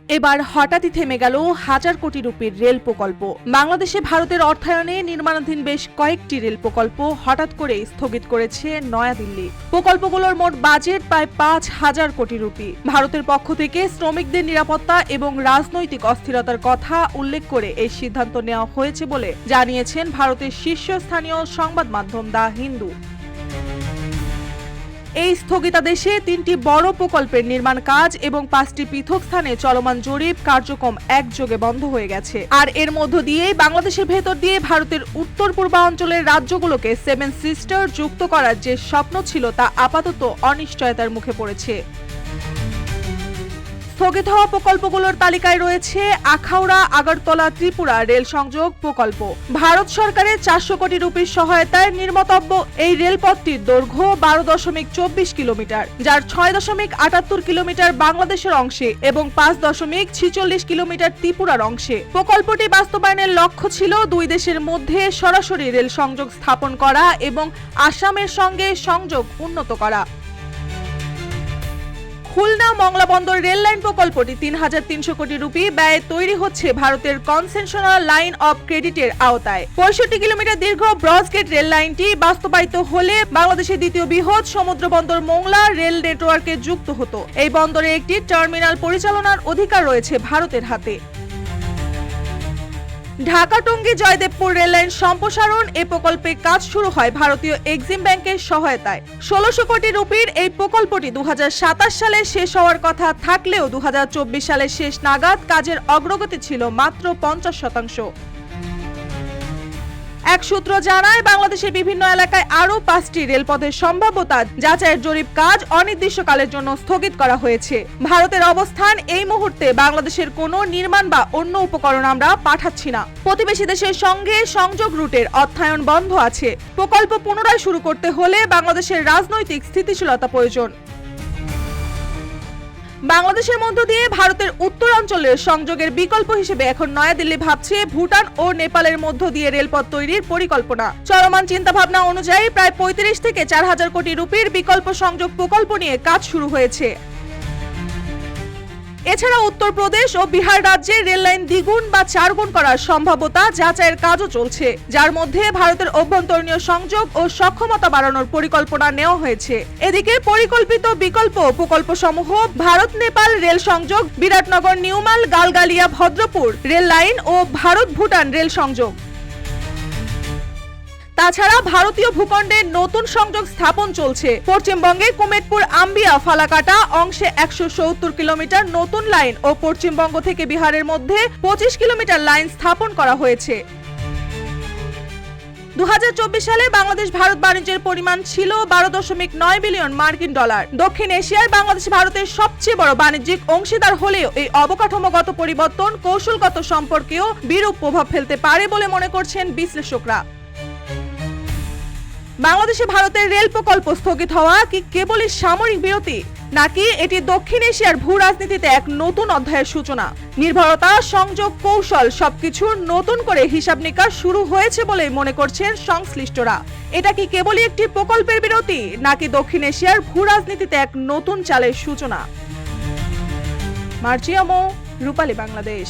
এবার হঠাৎই থেমে গেল হাজার কোটি রুপির রেল প্রকল্প। বাংলাদেশে ভারতের অর্থায়নে নির্মাণাধীন বেশ কয়েকটি রেল প্রকল্প হঠাৎ করে স্থগিত করেছে নয়াদিল্লি। প্রকল্পগুলোর মোট বাজেট প্রায় 5,000 কোটি রুপি। ভারতের পক্ষ থেকে শ্রমিকদের নিরাপত্তা এবং রাজনৈতিক অস্থিরতার কথা উল্লেখ করে এই সিদ্ধান্ত নেওয়া হয়েছে বলে জানিয়েছেন ভারতের শীর্ষস্থানীয় সংবাদ মাধ্যম দ্য হিন্দু। এই স্থগিতাদেশে 3টি বড় প্রকল্পের নির্মাণ কাজ এবং 5টি পৃথক স্থানে চলমান জরিপ কার্যক্রম একযোগে বন্ধ হয়ে গেছে। আর এর মধ্য দিয়েই বাংলাদেশের ভেতর দিয়ে ভারতের উত্তর পূর্বাঞ্চলের রাজ্যগুলোকে 7 সিস্টার যুক্ত করার যে স্বপ্ন ছিল তা আপাতত অনিশ্চয়তার মুখে পড়েছে। স্থগিত হওয়া প্রকল্পগুলোর তালিকায় রয়েছে আখাউড়া আগরতলা ত্রিপুরা রেল সংযোগ প্রকল্প। ভারত সরকারের 400 কোটি রুপির সহায়তায় নির্মিতব্য এই রেলপথটির দৈর্ঘ্য 12.24 কিলোমিটার, যার 6.78 কিলোমিটার বাংলাদেশের অংশে এবং 5.46 কিলোমিটার ত্রিপুরার অংশে। প্রকল্পটি বাস্তবায়নের লক্ষ্য ছিল দুই দেশের মধ্যে সরাসরি রেল সংযোগ স্থাপন করা এবং আসামের সঙ্গে সংযোগ উন্নত করা। খুলনা মংলা বন্দর রেল লাইন প্রকল্পটি 3,300 কোটি রুপি ব্যয়ে তৈরি হচ্ছে ভারতের কনসেশনাল লাইন অফ ক্রেডিটের আওতায়। 65 কিলোমিটার দীর্ঘ ব্রডগেজ রেল লাইনটি বাস্তবায়িত হলে বাংলাদেশের দ্বিতীয় বৃহৎ সমুদ্র বন্দর মোংলা রেল নেটওয়ার্কে যুক্ত হতো। এই বন্দরে একটি টার্মিনাল পরিচালনার অধিকার রয়েছে ভারতের হাতে। ঢাকা টঙ্গী জয়দেবপুর রেললাইন সম্প্রসারণ এ প্রকল্পের কাজ শুরু হয় ভারতীয় এক্সিম ব্যাংকের সহায়তায়। 1600 কোটি রুপির এই প্রকল্পটি 2027 সালে শেষ হওয়ার কথা থাকলেও 2024 সালের শেষ নাগাদ কাজের অগ্রগতি ছিল মাত্র 50%। এক সূত্র জানায় বাংলাদেশের বিভিন্ন এলাকায় আরও 5টি রেলপথের সম্ভাব্যতা যাচাইয়ের জরিপ কাজ অনির্দিষ্টকালের জন্য স্থগিত করা হয়েছে। ভারতের অবস্থান এই মুহূর্তে বাংলাদেশের কোনো নির্মাণ বা অন্য উপকরণ আমরা পাঠাচ্ছি না। প্রতিবেশী দেশের সঙ্গে সংযোগ রুটের অর্থায়ন বন্ধ আছে। প্রকল্প পুনরায় শুরু করতে হলে বাংলাদেশের রাজনৈতিক স্থিতিশীলতা প্রয়োজন। বাংলাদেশের মধ্য দিয়ে ভারতের উত্তরাঞ্চলের সংযোগের বিকল্প হিসেবে এখন নয়াদিল্লি ভাবছে ভুটান ও নেপালের মধ্য দিয়ে রেলপথ তৈরির পরিকল্পনা। চলমান চিন্তাভাবনা অনুযায়ী প্রায় 35 থেকে 4,000 কোটি রুপির বিকল্প সংযোগ প্রকল্প নিয়ে কাজ শুরু হয়েছে। এছাড়া উত্তরপ্রদেশ ও বিহার রাজ্যে রেল লাইন দ্বিগুণ বা 4 গুণ করার সম্ভাব্যতা যাচাইয়ের কাজও চলছে, যার মধ্যে ভারতের অভ্যন্তরীণ সংযোগ ও সক্ষমতা বাড়ানোর পরিকল্পনা নেওয়া হয়েছে। এদিকে পরিকল্পিত বিকল্প প্রকল্পসমূহ ভারত নেপাল রেল সংযোগ, বিরাটনগর নিউমাল গালগালিয়া ভদ্রপুর রেল লাইন ও ভারত ভুটান রেল সংযোগ। তাছাড়া ভারতীয় ভূখণ্ডে নতুন সংযোগ স্থাপন চলছে। পশ্চিমবঙ্গে কুমেটপুর আম্বিয়া ফালাকাটা অংশে 170 কিলোমিটার নতুন লাইন ও পশ্চিমবঙ্গ থেকে বিহারের মধ্যে 25 কিলোমিটার লাইন স্থাপন করা হয়েছে। 2024 সালে বাংলাদেশ ভারত বাণিজ্যের পরিমাণ ছিল 12.9 বিলিয়ন মার্কিন ডলার। দক্ষিণ এশিয়ায় বাংলাদেশ ভারতের সবচেয়ে বড় বাণিজ্যিক অংশীদার হলেও এই অবকাঠামোগত পরিবর্তন কৌশলগত সম্পর্কেও বিরূপ প্রভাব ফেলতে পারে বলে মনে করছেন বিশ্লেষকরা। বাংলাদেশে ভারতের রেল প্রকল্প স্থগিত হওয়া কি কেবলই সামরিক বিরতি, নাকি এটি দক্ষিণ এশিয়ার ভূ রাজনীতিতে এক নতুন অধ্যায়ের সূচনা? নির্ভরতা, সংযোগ, কৌশল সবকিছুর নতুন করে হিসাব নিকাশ শুরু হয়েছে বলে মনে করছেন সংশ্লিষ্টরা। এটা কি কেবলই একটি প্রকল্পের বিরতি, নাকি দক্ষিণ এশিয়ার ভূ রাজনীতিতে এক নতুন চালের সূচনা? মার্জিয়ামো, রূপালী বাংলাদেশ।